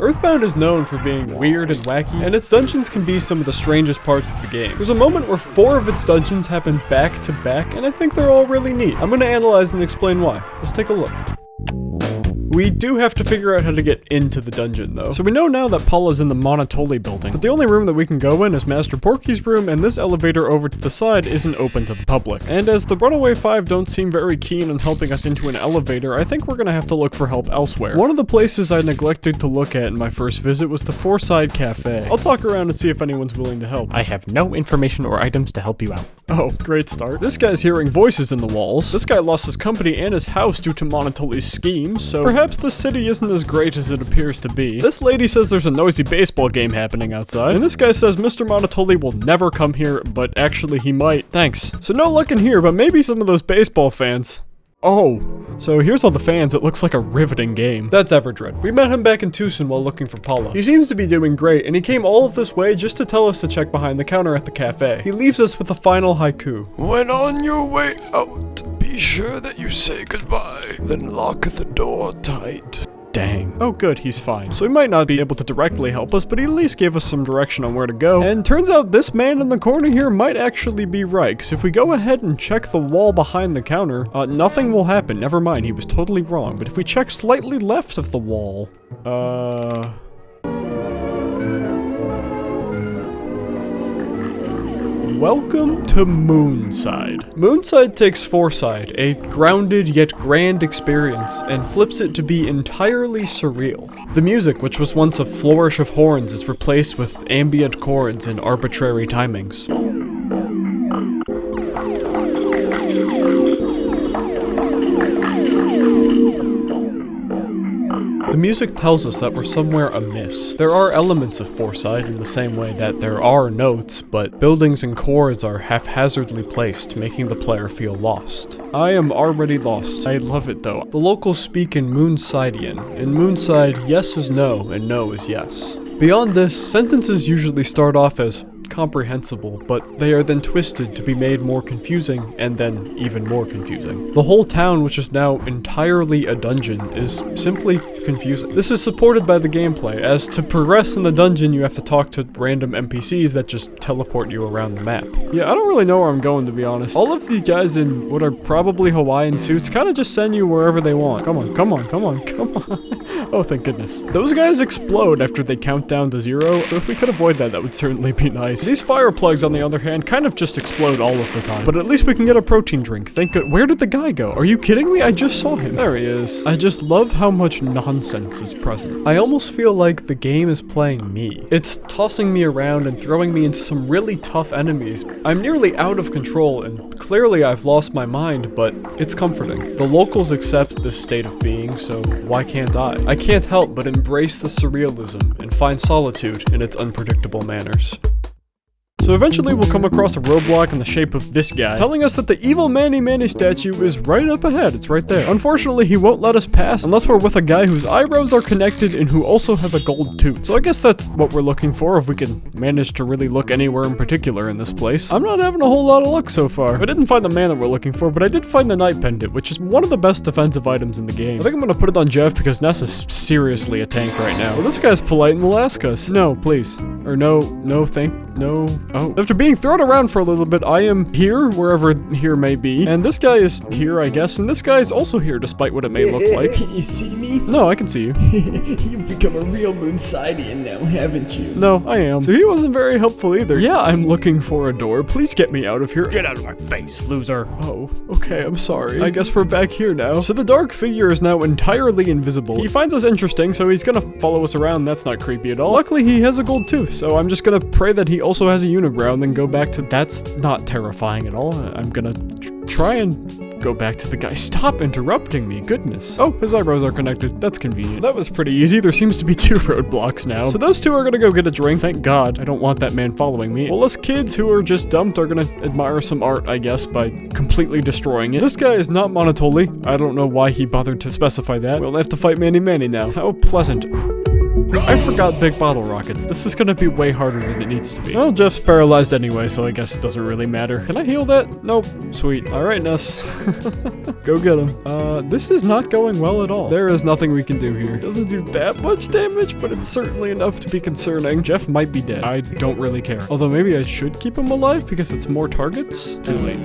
EarthBound is known for being weird and wacky, and its dungeons can be some of the strangest parts of the game. There's a moment where 4 of its dungeons happen back to back, and I think they're all really neat. I'm gonna analyze and explain why. Let's take a look. We do have to figure out how to get into the dungeon, though. So we know now that Paula's in the Monotoli building, but the only room that we can go in is Master Porky's room, and this elevator over to the side isn't open to the public. And as the Runaway 5 don't seem very keen on helping us into an elevator, I think we're gonna have to look for help elsewhere. One of the places I neglected to look at in my first visit was the Foreside Cafe. I'll talk around and see if anyone's willing to help. I have no information or items to help you out. Oh, great start. This guy's hearing voices in the walls. This guy lost his company and his house due to Monotoli's schemes, so perhaps the city isn't as great as it appears to be. This lady says there's a noisy baseball game happening outside, and this guy says Mr. Monotoli will never come here, but actually he might. Thanks. So no luck in here, but maybe some of those baseball fans. Oh, so here's all the fans. It looks like a riveting game. That's Everdread. We met him back in Tucson while looking for Paula. He seems to be doing great, and he came all of this way just to tell us to check behind the counter at the cafe. He leaves us with a final haiku. When on your way out, be sure that you say goodbye, then lock the door tight. Dang. Oh good, he's fine. So he might not be able to directly help us, but he at least gave us some direction on where to go. And turns out this man in the corner here might actually be right, because if we go ahead and check the wall behind the counter, nothing will happen. Never mind, he was totally wrong. But if we check slightly left of the wall, welcome to Moonside. Moonside takes Foreside, a grounded yet grand experience, and flips it to be entirely surreal. The music, which was once a flourish of horns, is replaced with ambient chords and arbitrary timings. The music tells us that we're somewhere amiss. There are elements of Foreside in the same way that there are notes, but buildings and chords are haphazardly placed, making the player feel lost. I am already lost. I love it though. The locals speak in Moonsidean. In Moonside, yes is no, and no is yes. Beyond this, sentences usually start off as comprehensible, but they are then twisted to be made more confusing, and then even more confusing. The whole town, which is now entirely a dungeon, is simply confusing. This is supported by the gameplay, as to progress in the dungeon you have to talk to random NPCs that just teleport you around the map. Yeah, I don't really know where I'm going, to be honest. All of these guys in what are probably Hawaiian suits kind of just send you wherever they want. Come on, come on, come on, come on. Oh, thank goodness. Those guys explode after they count down to 0, so if we could avoid that, that would certainly be nice. These fire plugs, on the other hand, kind of just explode all of the time. But at least we can get a protein drink. Thank God. Where did the guy go? Are you kidding me? I just saw him. There he is. I just love how much nonsense is present. I almost feel like the game is playing me. It's tossing me around and throwing me into some really tough enemies. I'm nearly out of control, and clearly I've lost my mind, but it's comforting. The locals accept this state of being, so why can't I? I can't help but embrace the surrealism and find solitude in its unpredictable manners. So eventually we'll come across a roadblock in the shape of this guy, telling us that the evil Manny Manny statue is right up ahead. It's right there. Unfortunately, he won't let us pass unless we're with a guy whose eyebrows are connected and who also has a gold tooth. So I guess that's what we're looking for, if we can manage to really look anywhere in particular in this place. I'm not having a whole lot of luck so far. I didn't find the man that we're looking for, but I did find the Knight Pendant, which is one of the best defensive items in the game. I think I'm gonna put it on Jeff because Ness is seriously a tank right now. Well, this guy's polite and will ask us. No, please. Or no, oh. After being thrown around for a little bit, I am here, wherever here may be. And this guy is here, I guess, and this guy is also here, despite what it may look like. You see me? No, I can see you. You've become a real Moonsidean now, haven't you? No, I am. So he wasn't very helpful either. Yeah, I'm looking for a door. Please get me out of here. Get out of my face, loser. Oh, okay, I'm sorry. I guess we're back here now. So the dark figure is now entirely invisible. He finds us interesting, so he's gonna follow us around. That's not creepy at all. Luckily, he has a gold tooth, so I'm just gonna pray that he also has a unibrow, then go back to... That's not terrifying at all. I'm gonna try and go back to the guy. Stop interrupting me, goodness. Oh, his eyebrows are connected. That's convenient. That was pretty easy. There seems to be 2 roadblocks now. So those 2 are gonna go get a drink. Thank God. I don't want that man following me. Well, us kids who are just dumped are gonna admire some art, I guess, by completely destroying it. This guy is not Monotoli. I don't know why he bothered to specify that. We'll have to fight Manny Manny now. How pleasant. I forgot big bottle rockets. This is gonna be way harder than it needs to be. Well, Jeff's paralyzed anyway, so I guess it doesn't really matter. Can I heal that? Nope. Sweet. Alright, Ness. Go get him. This is not going well at all. There is nothing we can do here. It doesn't do that much damage, but it's certainly enough to be concerning. Jeff might be dead. I don't really care. Although maybe I should keep him alive because it's more targets? Too late.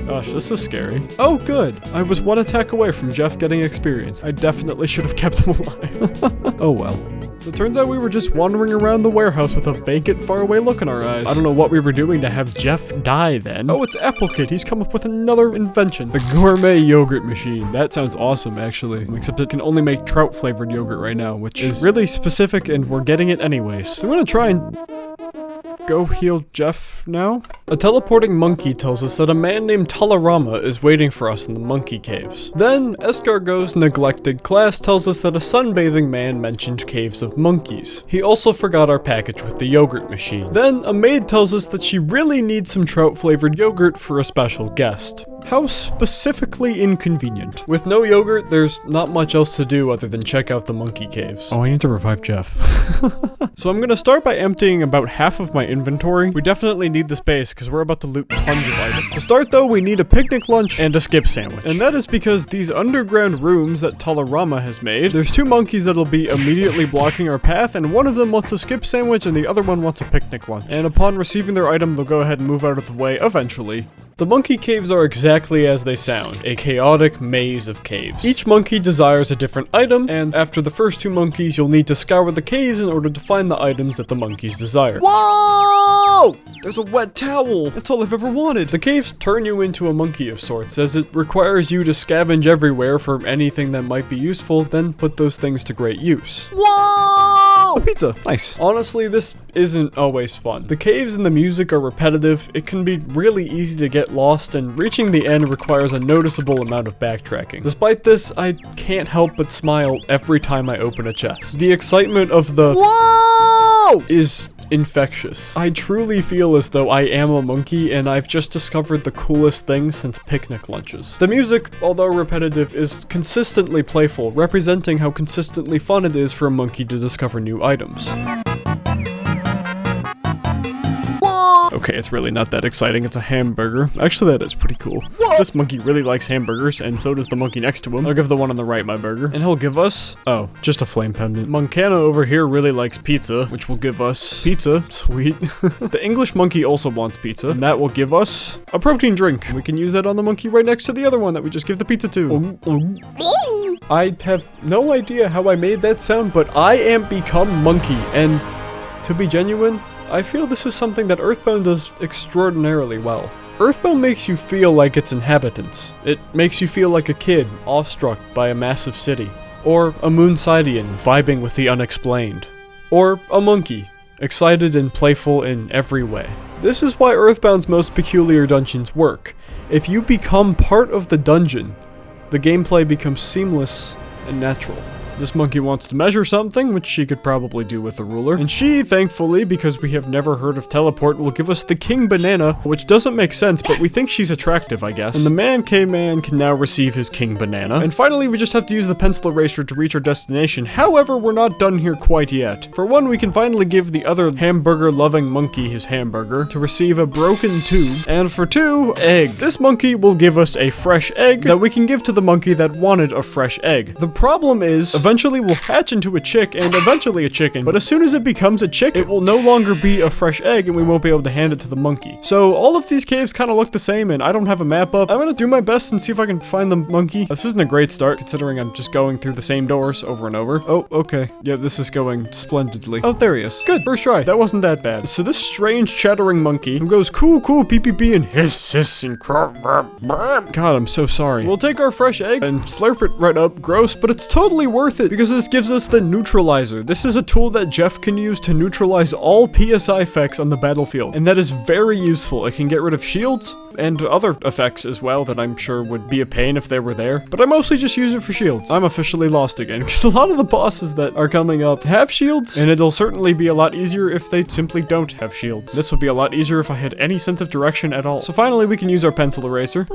Gosh, this is scary. Oh, good. I was one attack away from Jeff getting experience. I definitely should have kept him alive. Oh well. So it turns out we were just wandering around the warehouse with a vacant, faraway look in our eyes. I don't know what we were doing to have Jeff die then. Oh, it's Apple Kid. He's come up with another invention. The gourmet yogurt machine. That sounds awesome, actually. Except it can only make trout-flavored yogurt right now, which is really specific, and we're getting it anyways. So I'm gonna try and go heal Jeff now? A teleporting monkey tells us that a man named Talarama is waiting for us in the monkey caves. Then, Escargot's neglected class tells us that a sunbathing man mentioned caves of monkeys. He also forgot our package with the yogurt machine. Then, a maid tells us that she really needs some trout-flavored yogurt for a special guest. How specifically inconvenient. With no yogurt, there's not much else to do other than check out the monkey caves. Oh, I need to revive Jeff. So I'm gonna start by emptying about half of my inventory. We definitely need the space because we're about to loot tons of items. To start though, we need a picnic lunch and a skip sandwich. And that is because these underground rooms that Talarama has made, there's two monkeys that'll be immediately blocking our path, and one of them wants a skip sandwich and the other one wants a picnic lunch. And upon receiving their item, they'll go ahead and move out of the way eventually. The monkey caves are exactly as they sound, a chaotic maze of caves. Each monkey desires a different item, and after the first two monkeys, you'll need to scour the caves in order to find the items that the monkeys desire. Whoa! There's a wet towel! That's all I've ever wanted! The caves turn you into a monkey of sorts, as it requires you to scavenge everywhere for anything that might be useful, then put those things to great use. Whoa! Oh, pizza! Nice. Honestly, this isn't always fun. The caves and the music are repetitive, it can be really easy to get lost, and reaching the end requires a noticeable amount of backtracking. Despite this, I can't help but smile every time I open a chest. The excitement of the whoa is infectious. I truly feel as though I am a monkey and I've just discovered the coolest thing since picnic lunches. The music, although repetitive, is consistently playful, representing how consistently fun it is for a monkey to discover new items. Okay, it's really not that exciting. It's a hamburger. Actually, that is pretty cool. Whoa! This monkey really likes hamburgers, and so does the monkey next to him. I'll give the one on the right my burger. And he'll give us... oh, just a flame pendant. Moncana over here really likes pizza, which will give us... pizza. Sweet. The English monkey also wants pizza, and that will give us a protein drink. We can use that on the monkey right next to the other one that we just give the pizza to. I have no idea how I made that sound, but I am become monkey, and to be genuine, I feel this is something that EarthBound does extraordinarily well. EarthBound makes you feel like its inhabitants. It makes you feel like a kid, awestruck by a massive city. Or a Moonsidian, vibing with the unexplained. Or a monkey, excited and playful in every way. This is why EarthBound's most peculiar dungeons work. If you become part of the dungeon, the gameplay becomes seamless and natural. This monkey wants to measure something, which she could probably do with a ruler. And she, thankfully, because we have never heard of teleport, will give us the king banana, which doesn't make sense, but we think she's attractive, I guess. And the man can now receive his king banana. And finally, we just have to use the pencil eraser to reach our destination. However, we're not done here quite yet. For one, we can finally give the other hamburger-loving monkey his hamburger to receive a broken tube. And for two, egg. This monkey will give us a fresh egg that we can give to the monkey that wanted a fresh egg. The problem is, eventually we'll hatch into a chick and eventually a chicken, but as soon as it becomes a chick, it will no longer be a fresh egg and we won't be able to hand it to the monkey. So all of these caves kind of look the same and I don't have a map up. I'm gonna do my best and see if I can find the monkey. This isn't a great start considering I'm just going through the same doors over and over. Oh, okay. Yeah, this is going splendidly. Oh, there he is. Good, first try. That wasn't that bad. So this strange chattering monkey who goes cool, cool, pee, pee, pee, and hiss, hiss, and crap. God, I'm so sorry. We'll take our fresh egg and slurp it right up. Gross, but it's totally worth it because this gives us the neutralizer. This is a tool that Jeff can use to neutralize all PSI effects on the battlefield, and that is very useful. It can get rid of shields and other effects as well that I'm sure would be a pain if they were there, but I mostly just use it for shields. I'm officially lost again because a lot of the bosses that are coming up have shields, and it'll certainly be a lot easier if they simply don't have shields. This would be a lot easier if I had any sense of direction at all. So finally we can use our pencil eraser.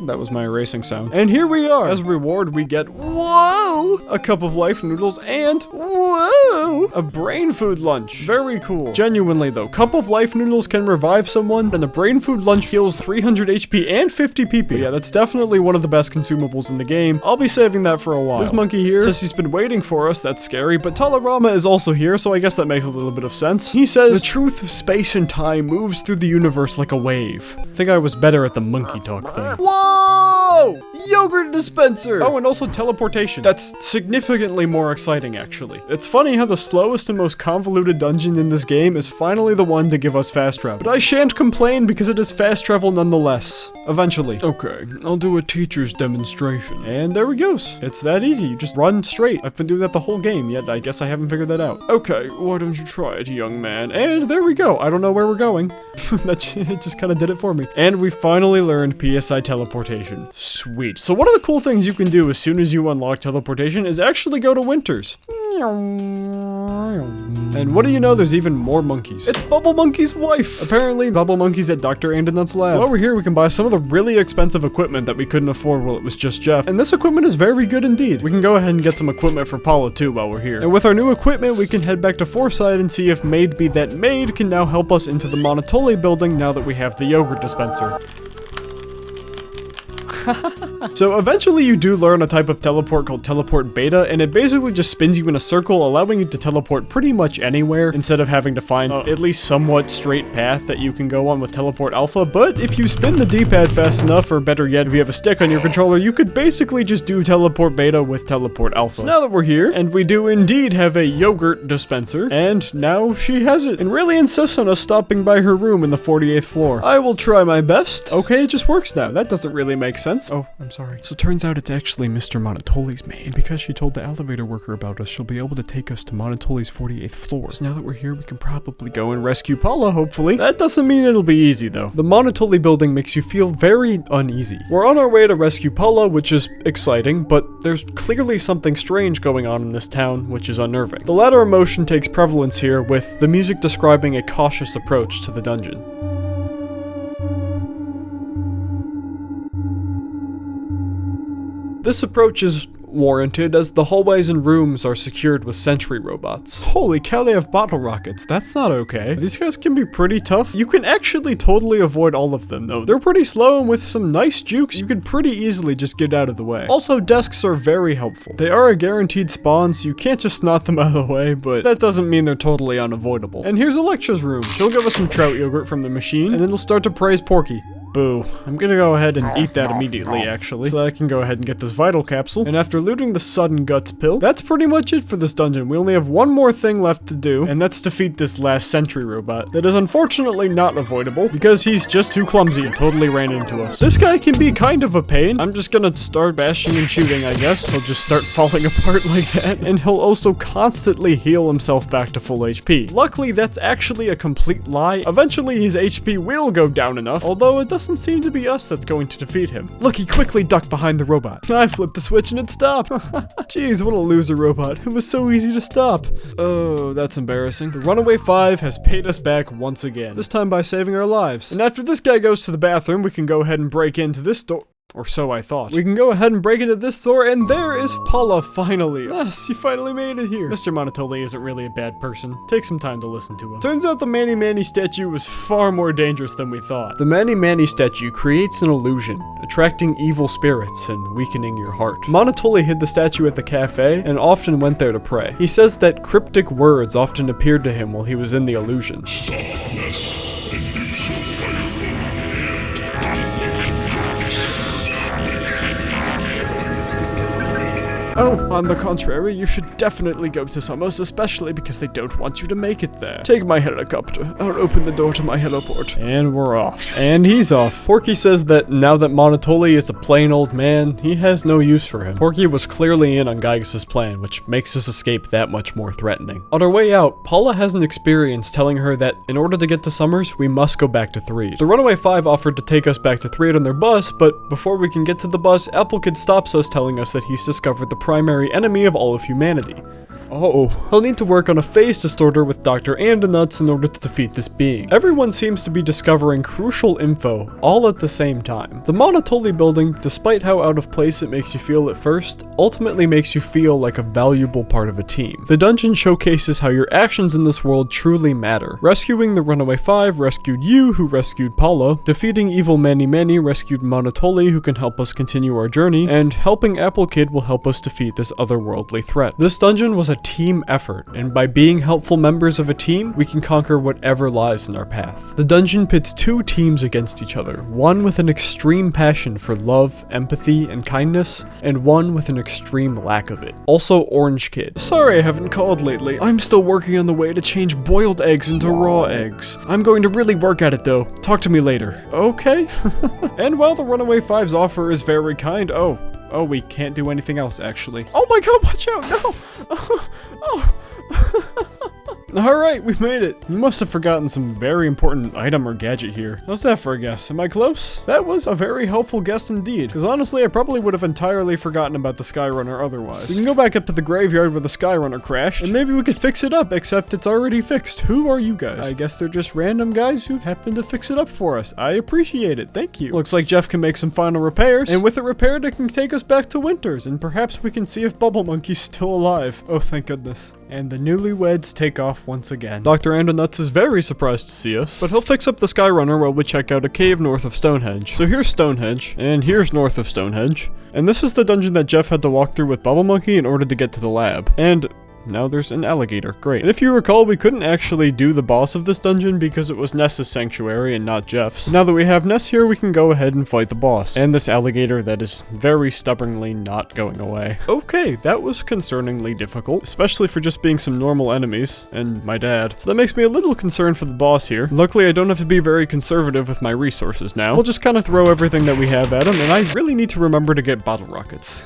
That was my erasing sound. And here we are. As a reward, we get, whoa, Whoa! A cup of life noodles and whoa! A brain food lunch. Very cool. Genuinely though, cup of life noodles can revive someone, and a brain food lunch heals 300 HP and 50 PP. Yeah, that's definitely one of the best consumables in the game. I'll be saving that for a while. This monkey here says he's been waiting for us. That's scary, but Talarama is also here, so I guess that makes a little bit of sense. He says, the truth of space and time moves through the universe like a wave. I think I was better at the monkey talk thing. Whoa! Yogurt dispenser! Oh, and also teleportation. That's significantly more exciting, actually. It's funny how the slowest and most convoluted dungeon in this game is finally the one to give us fast travel. But I shan't complain because it is fast travel nonetheless. Eventually. Okay, I'll do a teacher's demonstration. And there we go. It's that easy. You just run straight. I've been doing that the whole game, yet I guess I haven't figured that out. Okay, why don't you try it, young man? And there we go. I don't know where we're going. It just kind of did it for me. And we finally learned PSI teleportation. Sweet. So one of the cool things you can do as soon as you unlock teleportation is actually go to Winters. And what do you know, there's even more monkeys. It's Bubble Monkey's wife! Apparently, Bubble Monkey's at Dr. Andonut's lab. While we're here, we can buy some of the really expensive equipment that we couldn't afford while it was just Jeff. And this equipment is very good indeed. We can go ahead and get some equipment for Paula too while we're here. And with our new equipment, we can head back to Foresight and see if Maid Be That Maid can now help us into the Monotoli building now that we have the yogurt dispenser. So eventually you do learn a type of teleport called Teleport Beta, and it basically just spins you in a circle, allowing you to teleport pretty much anywhere instead of having to find at least somewhat straight path that you can go on with Teleport Alpha. But if you spin the D-pad fast enough, or better yet, if you have a stick on your controller, you could basically just do Teleport Beta with Teleport Alpha. So now that we're here, and we do indeed have a yogurt dispenser, and now she has it, and really insists on us stopping by her room in the 48th floor. I will try my best. Okay, it just works now. That doesn't really make sense. Oh, I'm sorry. So turns out it's actually Mr. Monotoli's maid. And because she told the elevator worker about us, she'll be able to take us to Monotoli's 48th floor. So now that we're here, we can probably go and rescue Paula, hopefully. That doesn't mean it'll be easy, though. The Monotoli building makes you feel very uneasy. We're on our way to rescue Paula, which is exciting, but there's clearly something strange going on in this town, which is unnerving. The latter emotion takes prevalence here, with the music describing a cautious approach to the dungeon. This approach is warranted, as the hallways and rooms are secured with sentry robots. Holy cow, they have bottle rockets. That's not okay. These guys can be pretty tough. You can actually totally avoid all of them, though. They're pretty slow, and with some nice jukes, you could pretty easily just get out of the way. Also, desks are very helpful. They are a guaranteed spawn, so you can't just snot them out of the way, but that doesn't mean they're totally unavoidable. And here's Electra's room. She'll give us some trout yogurt from the machine, and then we'll start to praise Porky. Boo. I'm gonna go ahead and eat that immediately, actually, so I can go ahead and get this vital capsule. And after looting the sudden guts pill, that's pretty much it for this dungeon. We only have one more thing left to do, and that's defeat this last sentry robot that is unfortunately not avoidable because he's just too clumsy and totally ran into us. This guy can be kind of a pain. I'm just gonna start bashing and shooting, I guess. He'll just start falling apart like that, and he'll also constantly heal himself back to full HP. Luckily, that's actually a complete lie. Eventually, his HP will go down enough, although it doesn't seem to be us that's going to defeat him. Look, he quickly ducked behind the robot. I flipped the switch and it stopped. Jeez, what a loser robot. It was so easy to stop. Oh, that's embarrassing. The Runaway 5 has paid us back once again, this time by saving our lives. And after this guy goes to the bathroom, we can go ahead and break into this door. Or so I thought. We can go ahead and break into this door, and there is Paula finally. Yes, you finally made it here. Mr. Monotoli isn't really a bad person. Take some time to listen to him. Turns out the Manny Manny statue was far more dangerous than we thought. The Manny Manny statue creates an illusion, attracting evil spirits and weakening your heart. Monotoli hid the statue at the cafe and often went there to pray. He says that cryptic words often appeared to him while he was in the illusion. Stop, Ness, and do so by your own hand. Oh, on the contrary, you should definitely go to Summers, especially because they don't want you to make it there. Take my helicopter. I'll open the door to my heliport. And we're off. And he's off. Porky says that now that Monotoli is a plain old man, he has no use for him. Porky was clearly in on Gygas's plan, which makes his escape that much more threatening. On our way out, Paula has an experience telling her that in order to get to Summers, we must go back to 3. The Runaway 5 offered to take us back to 3 on their bus, but before we can get to the bus, Applekidd stops us, telling us that he's discovered the primary enemy of all of humanity. Oh, he'll need to work on a phase distorter with Dr. Andonuts in order to defeat this being. Everyone seems to be discovering crucial info all at the same time. The Monotoli building, despite how out of place it makes you feel at first, ultimately makes you feel like a valuable part of a team. The dungeon showcases how your actions in this world truly matter. Rescuing the Runaway 5 rescued you, who rescued Paulo. Defeating evil Manny Manny rescued Monotoli, who can help us continue our journey, and helping Apple Kid will help us defeat this otherworldly threat. This dungeon was a team effort, and by being helpful members of a team, we can conquer whatever lies in our path. The dungeon pits two teams against each other, one with an extreme passion for love, empathy, and kindness, and one with an extreme lack of it. Also Orange Kid. Sorry I haven't called lately. I'm still working on the way to change boiled eggs into raw eggs. I'm going to really work at it though. Talk to me later. Okay? And while the Runaway 5's offer is very kind, oh, we can't do anything else, actually. Oh my god, watch out, no! Alright, we made it. You must have forgotten some very important item or gadget here. How's that for a guess? Am I close? That was a very helpful guess indeed, because honestly, I probably would have entirely forgotten about the Skyrunner otherwise. We can go back up to the graveyard where the Skyrunner crashed, and maybe we could fix it up, except it's already fixed. Who are you guys? I guess they're just random guys who happen to fix it up for us. I appreciate it, thank you. Looks like Jeff can make some final repairs, and with it repaired, it can take us back to Winters, and perhaps we can see if Bubble Monkey's still alive. Oh, thank goodness. And the newlyweds take off once again. Dr. Andonuts is very surprised to see us, but he'll fix up the Skyrunner while we check out a cave north of Stonehenge. So here's Stonehenge, and here's north of Stonehenge, and this is the dungeon that Jeff had to walk through with Bubble Monkey in order to get to the lab. And now there's an alligator. Great. And if you recall, we couldn't actually do the boss of this dungeon because it was Ness's sanctuary and not Jeff's. Now that we have Ness here, we can go ahead and fight the boss. And this alligator that is very stubbornly not going away. Okay, that was concerningly difficult, especially for just being some normal enemies, and my dad. So that makes me a little concerned for the boss here. Luckily, I don't have to be very conservative with my resources now. We'll just kind of throw everything that we have at him, and I really need to remember to get bottle rockets.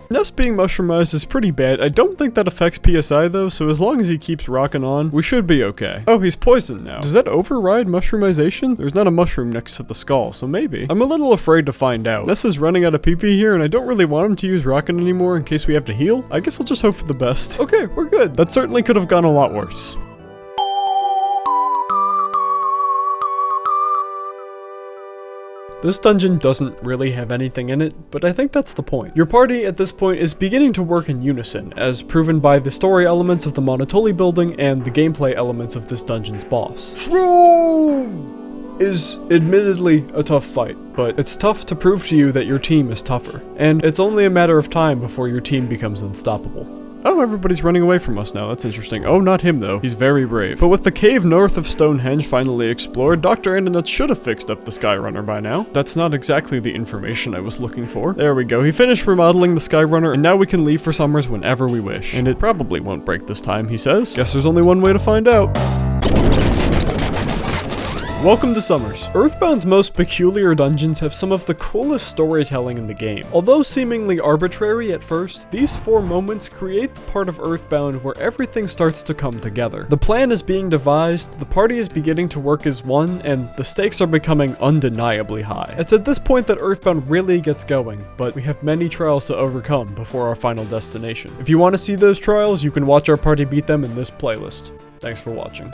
Ness being mushroomized is pretty bad. I don't think that affects PSI though, so as long as he keeps rocking on, we should be okay. Oh, he's poisoned now. Does that override mushroomization? There's not a mushroom next to the skull, so maybe. I'm a little afraid to find out. Ness is running out of PP here, and I don't really want him to use rocking anymore in case we have to heal. I guess I'll just hope for the best. Okay, we're good. That certainly could have gone a lot worse. This dungeon doesn't really have anything in it, but I think that's the point. Your party at this point is beginning to work in unison, as proven by the story elements of the Monotoli building and the gameplay elements of this dungeon's boss. Shroom is admittedly a tough fight, but it's tough to prove to you that your team is tougher, and it's only a matter of time before your team becomes unstoppable. Oh, everybody's running away from us now. That's interesting. Oh, not him, though. He's very brave. But with the cave north of Stonehenge finally explored, Dr. Andonuts should have fixed up the Skyrunner by now. That's not exactly the information I was looking for. There we go. He finished remodeling the Skyrunner, and now we can leave for Summers whenever we wish. And it probably won't break this time, he says. Guess there's only one way to find out. Welcome to Summers. EarthBound's most peculiar dungeons have some of the coolest storytelling in the game. Although seemingly arbitrary at first, these 4 moments create the part of EarthBound where everything starts to come together. The plan is being devised, the party is beginning to work as one, and the stakes are becoming undeniably high. It's at this point that EarthBound really gets going, but we have many trials to overcome before our final destination. If you want to see those trials, you can watch our party beat them in this playlist. Thanks for watching.